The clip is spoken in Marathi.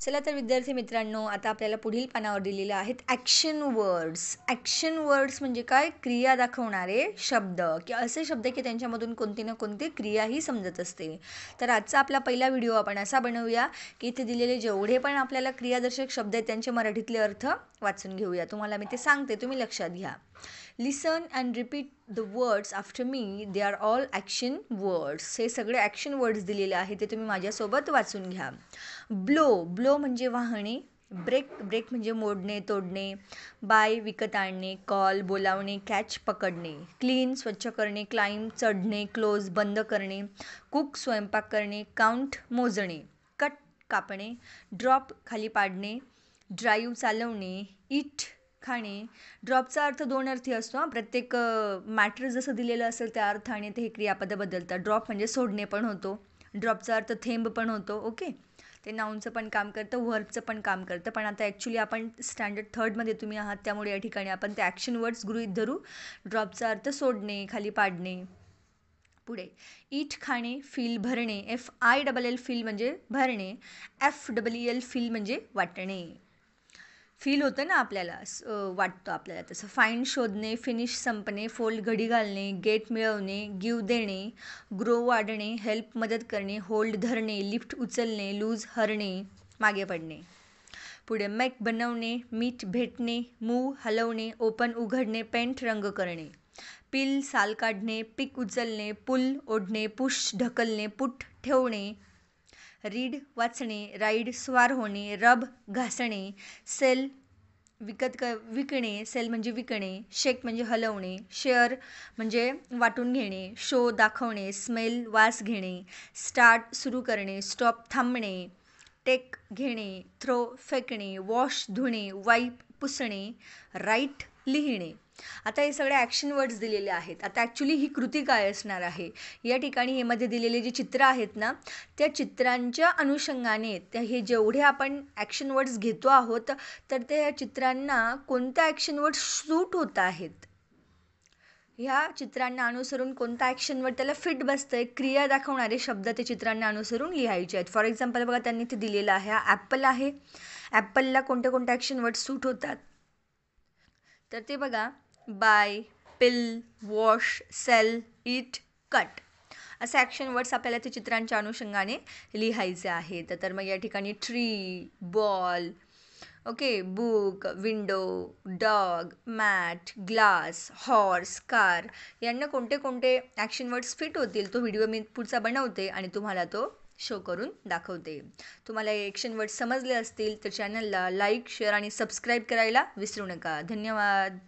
चला तर विद्यार्थी मित्रांनो, आता आपल्याला पुढील पानावर दिलेले आहेत ॲक्शन वर्ड्स. ॲक्शन वर्ड्स म्हणजे काय? क्रिया दाखवणारे शब्द, की असे शब्द की त्यांच्यामधून कोणती ना कोणती क्रियाही समजत असते. तर आजचा आपला पहिला व्हिडिओ आपण असा बनवूया की इथे दिलेले जेवढे पण आपल्याला क्रियादर्शक शब्द आहेत त्यांचे मराठीतले अर्थ वाचून घेऊया. तुम्हाला मी ते सांगते, तुम्ही लक्षात घ्या. Listen and repeat the words after me, they are all action words. हे सगळे ॲक्शन वर्ड्स दिलेले आहेत, ते तुम्ही माझ्यासोबत वाचून घ्या. ब्लो, ब्लो म्हणजे वाहणे. ब्रेक, ब्रेक म्हणजे मोडणे, तोडणे. बाय, विकत आणणे. कॉल, बोलावणे. कॅच, पकडणे. क्लीन, स्वच्छ करणे. क्लाइंब, चढणे. क्लोज, बंद करणे. कुक, स्वयंपाक करणे. काउंट, मोजणे. कट, कापणे. ड्रॉप, खाली पाडणे. ड्राईव्ह, चालवणे. इट, खाणे. ड्रॉपचा अर्थ दोन अर्थी असतो. प्रत्येक मॅटर जसं दिलेलं असेल त्या अर्थाने ते हे क्रियापद बदलतात. ड्रॉप म्हणजे सोडणे पण होतो. ड्रॉपचा अर्थ थेंब पण होतो. ओके, ते नाऊनचं पण काम करतं, व्हर्बचं पण काम करतं. पण आता ॲक्च्युली आपण स्टँडर्ड थर्डमध्ये तुम्ही आहात, त्यामुळे या ठिकाणी आपण ते ॲक्शन वर्ड्स गृहीत धरू. ड्रॉपचा अर्थ सोडणे, खाली पाडणे. पुढे ईट, खाणे. फील, भरणे. FILL फील म्हणजे भरणे. FEEL फील म्हणजे वाटणे. फील होतं ना आपल्याला, वाटतं आपल्याला तसं. फाइंड, शोधणे. फिनिश, संपणे. फोल्ड, घडी घालणे. गेट, मिळवणे. गिव, देणे. ग्रो, वाढणे. हेल्प, मदत करणे. होल्ड, धरणे. लिफ्ट, उचलणे. लूज, हरणे, मागे पडणे. पुढे मेक, बनवणे. मीट, भेटणे. मूव, हलवणे. ओपन, उघडणे. पेंट, रंग करणे. पिल, साल काढणे. पिक, उचलणे. पुल, ओढणे. पुश, ढकलणे. पुट, ठेवणे. रीड, वाचणे. राईड, स्वार होणे. रब, घासणे. सेल, विकणे. सेल म्हणजे विकणे. शेक म्हणजे हलवणे. शेअर म्हणजे वाटून घेणे. शो, दाखवणे. स्मेल, वास घेणे. स्टार्ट, सुरू करणे. स्टॉप, थांबणे. टेक, घेणे. थ्रो, फेकणे. वॉश, धुणे. वाईप, पुसणे. राईट, लिहिणे. आता हे सगळे ॲक्शन वर्ड्स दिलेले आहेत. आता ॲक्च्युली ही कृती काय असणार आहे, या ठिकाणी हे मध्ये दिलेले जे चित्र आहेत ना, त्या चित्रांच्या अनुषंगाने हे जेवढे आपण ॲक्शन वर्ड्स घेतो आहोत, तर त्या चित्रांना कोणत्या ॲक्शन वर्ड्स सूट होत आहेत, ह्या चित्रांना अनुसरून कोणता ॲक्शन वर्ड त्याला फिट बसतं आहे, क्रिया दाखवणारे शब्द ते चित्रांना अनुसरून लिहायचे आहेत. फॉर एक्झाम्पल बघा, त्यांनी ते दिलेलं आहे. हा ॲपल आहे. ॲपलला कोणते कोणते ॲक्शन वर्ड सूट होतात, तर ते बघा. Buy, peel, wash, sell, eat, cut, असे ॲक्शन वर्ड्स आपल्याला ते चित्रांच्या अनुषंगाने लिहायचे आहेत. तर मग या ठिकाणी tree, ball, okay, book, window, dog, mat, glass, horse, car, यांना कोणते कोणते ॲक्शन वर्ड्स फिट होतील, तो व्हिडिओ मी पुढचा बनवते आणि तुम्हाला तो शो करून दाखवते. तुम्हाला हे ॲक्शन वर्ड्स समजले असतील तर चॅनलला लाईक, शेअर आणि सबस्क्राईब करायला विसरू नका. धन्यवाद.